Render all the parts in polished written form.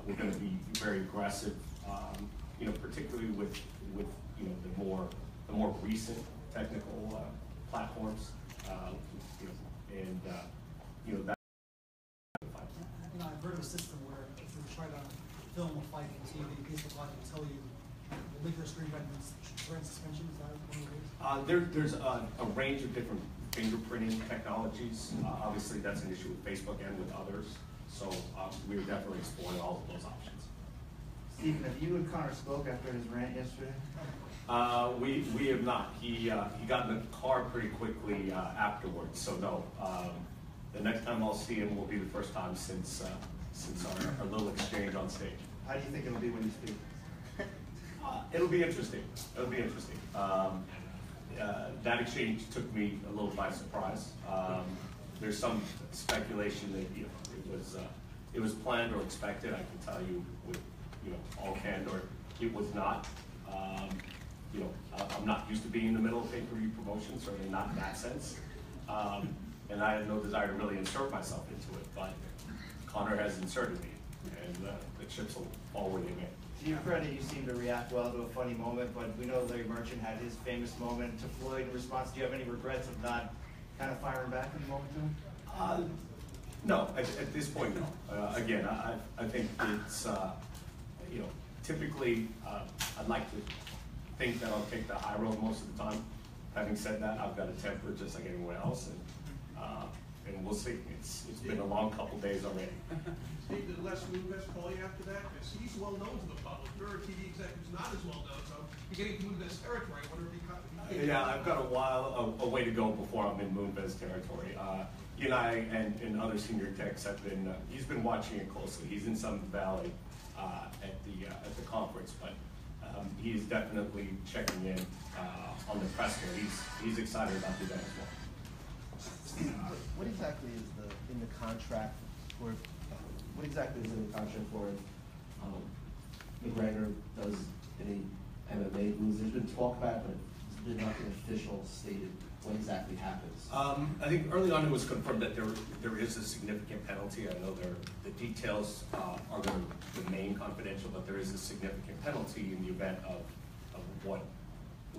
we're going to be very aggressive, particularly with the more recent technical platforms, and that. I've heard of a system where if you try to film a fight on TV, Facebook Live will tell you the link to the screen prevent suspension. Is that one of the ways? There's a range of different fingerprinting technologies. Obviously, that's an issue with Facebook and with others. So we're definitely exploring all of those options. Stephen, have you and Conor spoke after his rant yesterday? We have not. He got in the car pretty quickly afterwards. So no. The next time I'll see him will be the first time since our little exchange on stage. How do you think it'll be when you speak? It'll be interesting. It'll be interesting. That exchange took me a little by surprise. There's some speculation that it was planned or expected. I can tell you with all candor, it was not. I'm not used to being in the middle of pay-per-view promotion, certainly not in that sense. And I had no desire to really insert myself into it, but Conor has inserted me, and the chips will fall where they may. To your credit, you seem to react well to a funny moment, but we know Larry Merchant had his famous moment to Floyd in response. Do you have any regrets of not kind of firing back in the moment to him? No, at this point, no. Again, I think it's, typically I'd like to think that I'll take the high road most of the time. Having said that, I've got a temper just like anyone else, and we'll see. It's been a long couple days already. Steve, did Les Moonves call you after that? Because he's well known to the public. There are TV executives not as well known, so you're getting Moonves territory. I wonder if he caught you. Yeah, I've got a way to go before I'm in Moonves territory. He and I and other senior techs have been. He's been watching it closely. He's in Sun Valley at the conference, but he's definitely checking in on the press here. He's excited about the event as well. Steve, what exactly is in the contract for? What exactly is in the contract for McGregor does any MMA moves? There's been talk about it, but there's been nothing official stated. What exactly happens? I think early on it was confirmed that there is a significant penalty. I know the details are going to remain confidential, but there is a significant penalty in the event of what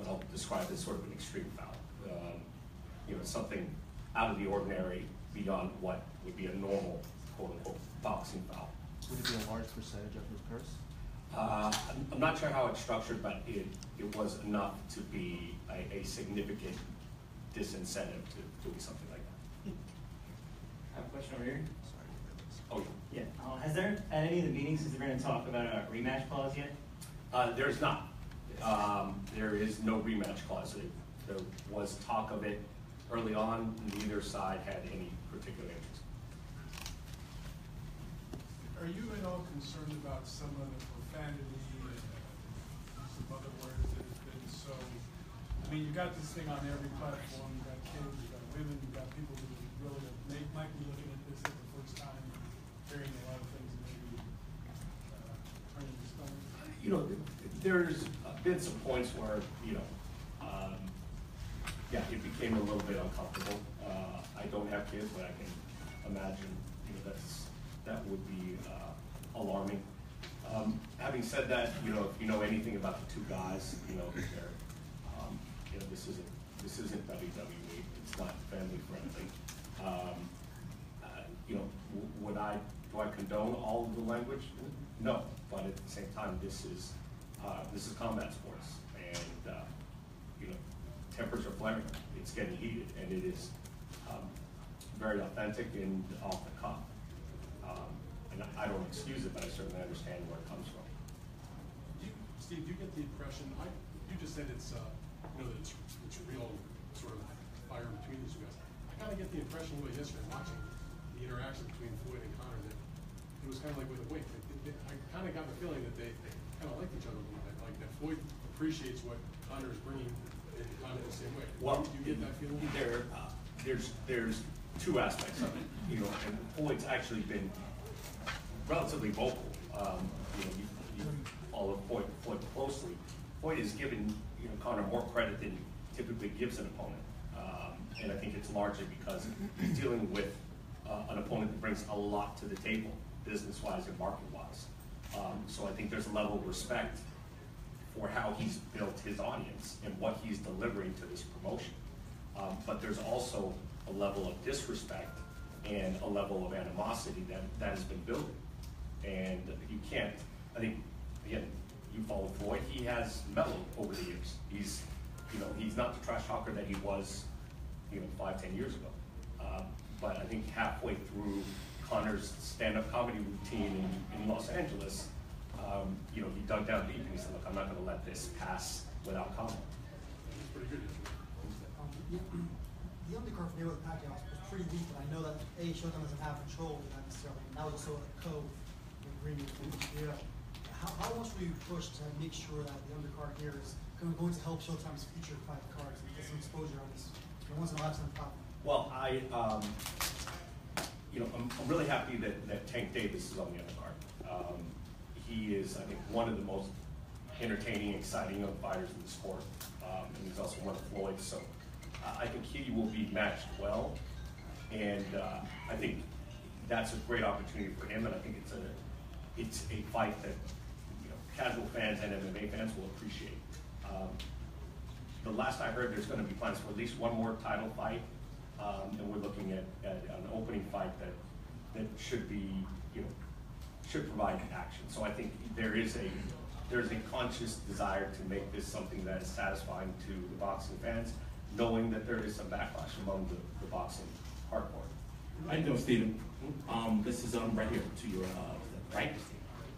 I'll describe as sort of an extreme foul. Something out of the ordinary beyond what would be a normal quote-unquote boxing foul. Would it be a large percentage of his purse? I'm not sure how it's structured, but it was enough to be a significant disincentive to doing something like that. I have a question over here. Oh, yeah. Has there, at any of the meetings, is there been a talk about a rematch clause yet? There's not. There is no rematch clause. There was talk of it early on. Neither side had any particular interest. Are you at all concerned about some of the profanity and some other words that have been so? I mean, you got this thing on every platform. You got kids, you got women, you got people who really might be looking at this for the first time, hearing a lot of things and maybe turning the stone. There's been some points where it became a little bit uncomfortable. I don't have kids, but I can imagine that would be alarming. Having said that, if you know anything about the two guys, this isn't WWE. It's not family friendly. Do I condone all of the language? No, but at the same time, this is combat sports, and tempers are flaring. It's getting heated, and it is very authentic and off the cuff. And I don't excuse it, but I certainly understand where it comes from. Steve, do you get the impression? You just said it's that it's real sort of fire between these two guys. I kind of get the impression a little bit yesterday watching the interaction between Floyd and Conor that it was kind of like with a wink. I kind of got the feeling that they kind of liked each other a little bit, like that Floyd appreciates what Conor is bringing in kind of the same way. Well, do you get that feeling? There's two aspects of it, and Floyd's actually been relatively vocal. You follow Floyd closely. Floyd has given Conor more credit than he typically gives an opponent, and I think it's largely because he's dealing with an opponent that brings a lot to the table, business-wise and market-wise. So I think there's a level of respect for how he's built his audience and what he's delivering to this promotion. But there's also a level of disrespect and a level of animosity that has been building. And you can't, I think, again, you follow Floyd, he has mellowed over the years. He's not the trash talker that he was, 5-10 years ago. But I think halfway through Conor's stand-up comedy routine in Los Angeles, he dug down deep and he said, look, I'm not gonna let this pass without comment. It's pretty good. The undercard for Mayweather Pacquiao was pretty weak, and I know that Showtime doesn't have control of that necessarily. That was also a co-agreement with HBO. How much will you push to make sure that the undercard here is going to help Showtime's future fight cards and get some exposure on this once in a lifetime platform? Well, I'm really happy that Tank Davis is on the undercard. He is, I think, one of the most entertaining, exciting young fighters in the sport, and he's also one of Floyd's. So I think he will be matched well, and I think that's a great opportunity for him. And I think it's a fight that casual fans and MMA fans will appreciate. The last I heard, there's going to be plans for at least one more title fight, and we're looking at an opening fight that should be, should provide action. So I think there's a conscious desire to make this something that is satisfying to the boxing fans, knowing that there is some backlash among the boxing hardcore. How you doing, Stephen? This is right here to your right.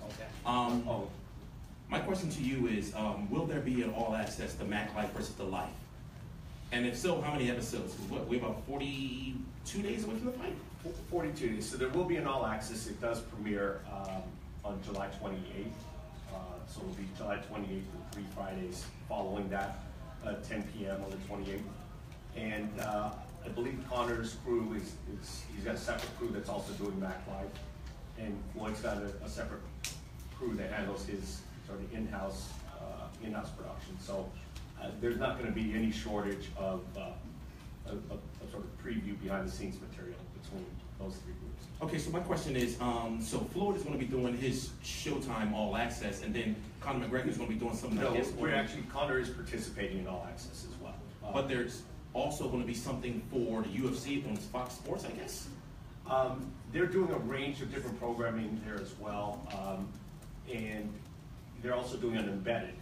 Okay. My question to you is, will there be an all access to Mac Life versus the Life? And if so, how many episodes? We're about 42 days away from the fight? 42 days. So there will be an all access. It does premiere on July 28th. So it'll be July 28th and 3 Fridays following that, 10 p.m. on the 28th. And I believe Conor's crew he's got a separate crew that's also doing Mac Live. And Floyd's got a separate crew that handles his sort of in-house production. So there's not going to be any shortage of a sort of preview behind-the-scenes material between those three groups. Okay, so my question is, so Floyd is going to be doing his Showtime All Access, and then Conor McGregor is going to be doing something like this? Conor is participating in All Access as well. But there's also going to be something for the UFC on Fox Sports, I guess? They're doing a range of different programming there as well. And they're also doing an embedded,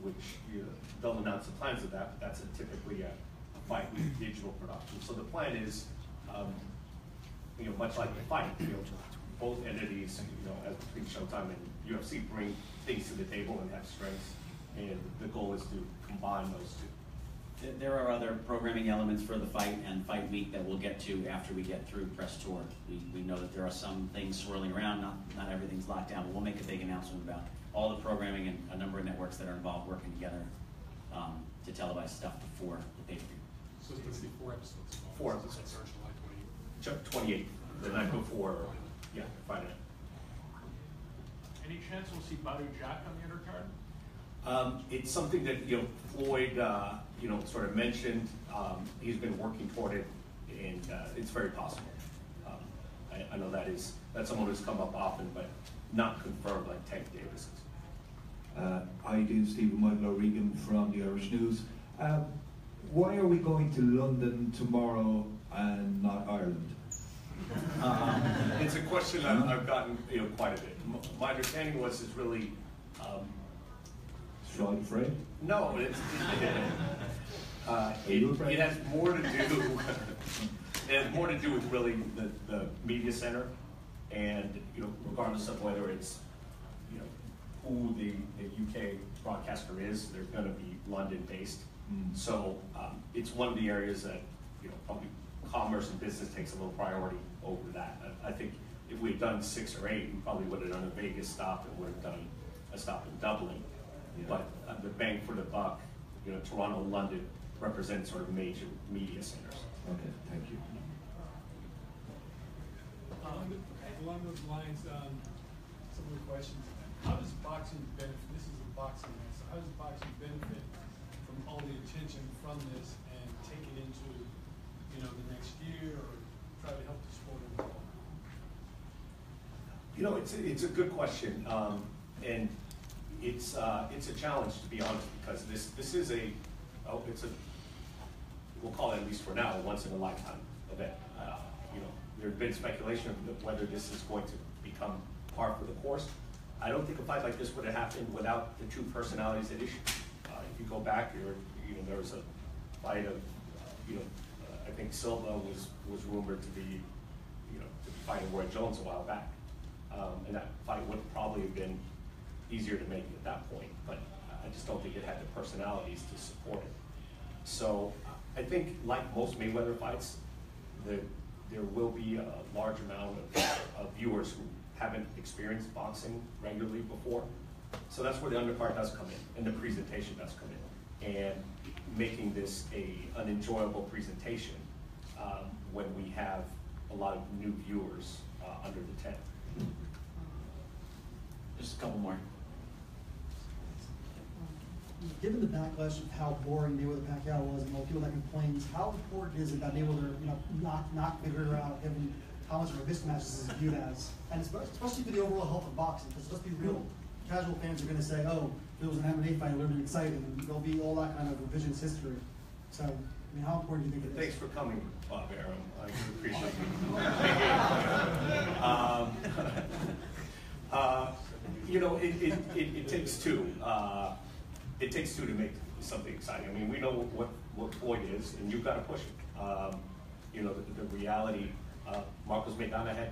which they'll announce the plans of that, but that's typically a fight with digital production. So the plan is, much like the fight, both entities, as between Showtime and UFC, bring things to the table and have strengths, and the goal is to combine those two. There are other programming elements for the fight and fight week that we'll get to after we get through press tour. We know that there are some things swirling around, not everything's locked down, but we'll make a big announcement about all the programming and a number of networks that are involved working together to televise stuff before the pay-per-view. So it's going to be 4 episodes. 4 episodes. That starts July 28th, the night before, Friday. Any chance we'll see Badu Jack on the undercard? It's something that Floyd sort of mentioned. He's been working toward it, and it's very possible. I know that's someone who's come up often, but not confirmed like Tank Davis is. How you doing, Stephen? Michael O'Regan from the Irish News. Why are we going to London tomorrow and not Ireland? It's a question I've gotten quite a bit. My understanding was it's really. Sean afraid? No, it has more to do. It has more to do with really the media center, and regardless of whether it's who the UK broadcaster is, they're going to be London based. So it's one of the areas that probably commerce and business takes a little priority over that. I think if we had done 6 or 8, we probably would have done a Vegas stop and would have done a stop in Dublin. Yeah. But the bang for the buck, Toronto, London represent sort of major media centers. Okay, thank you. Along those lines, some of the questions. How does boxing benefit? This is a boxing match. So how does boxing benefit from all the attention from this and take it into, the next year, or try to help the sport overall? You know, it's a good question, and it's a challenge, to be honest, because this is we'll call it, at least for now, a once in a lifetime event. You know, there's been speculation of whether this is going to become par for the course. I don't think a fight like this would have happened without the two personalities at issue. If you go back, there was a fight of, I think Silva was rumored to be fighting Roy Jones a while back, and that fight would probably have been easier to make at that point. But I just don't think it had the personalities to support it. So I think, like most Mayweather fights, there will be a large amount of viewers who haven't experienced boxing regularly before. So that's where the undercard does come in, and the presentation does come in, and making this an enjoyable presentation when we have a lot of new viewers under the tent. Just a couple more. Given the backlash of how boring Mayweather-Pacquiao was and all the people that complains, how important is it that Mayweather, knock McGregor out, given how much of a mismatch this is viewed as, and especially for the overall health of boxing? Because let's be real, casual fans are going to say, "Oh, if it was an MMA fight, it would have been exciting," and there'll be all that kind of revisionist history. So, I mean, how important do you think it is? Thanks for coming, Bob Arum. I appreciate it. You know, it takes two. It takes two to make something exciting. I mean, we know what Floyd is, and you've got to push it. You know, the reality, Marcos Maidana had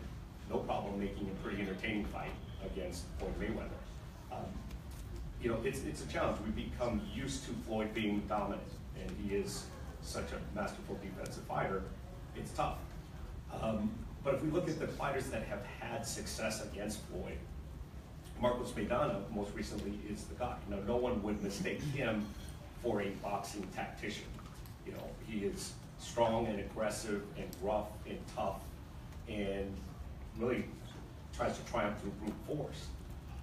no problem making a pretty entertaining fight against Floyd Mayweather. You know, it's a challenge. We've become used to Floyd being dominant, and he is such a masterful defensive fighter. It's tough. But if we look at the fighters that have had success against Floyd, Marcos Maidana, most recently, is the guy. Now, no one would mistake him for a boxing tactician. You know, he is strong and aggressive and rough and tough, and really tries to triumph through brute force.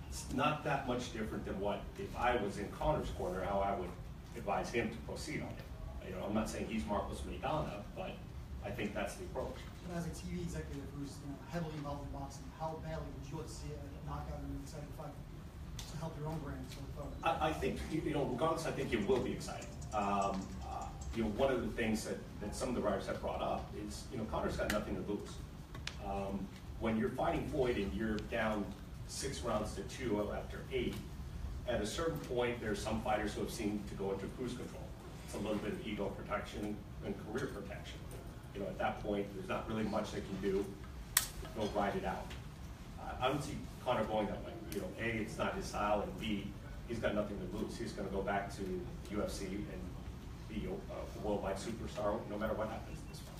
It's not that much different than what, if I was in Conor's corner, how I would advise him to proceed on it. You know, I'm not saying he's Marcos Maidana, but I think that's the approach. But as a TV executive who's heavily involved in boxing, how badly would you like to see a knockout in an exciting fight to help your own brand? I think, regardless, I think it will be exciting. One of the things that some of the writers have brought up is, Conor's got nothing to lose. When you're fighting Floyd and you're down 6 rounds to 2 after 8, at a certain point, there's some fighters who have seemed to go into cruise control. It's a little bit of ego protection and career protection. At that point, there's not really much they can do. They'll ride it out. I don't see Conor going that way. A, it's not his style, and B, he's got nothing to lose. He's going to go back to UFC and be a worldwide superstar no matter what happens in this fight.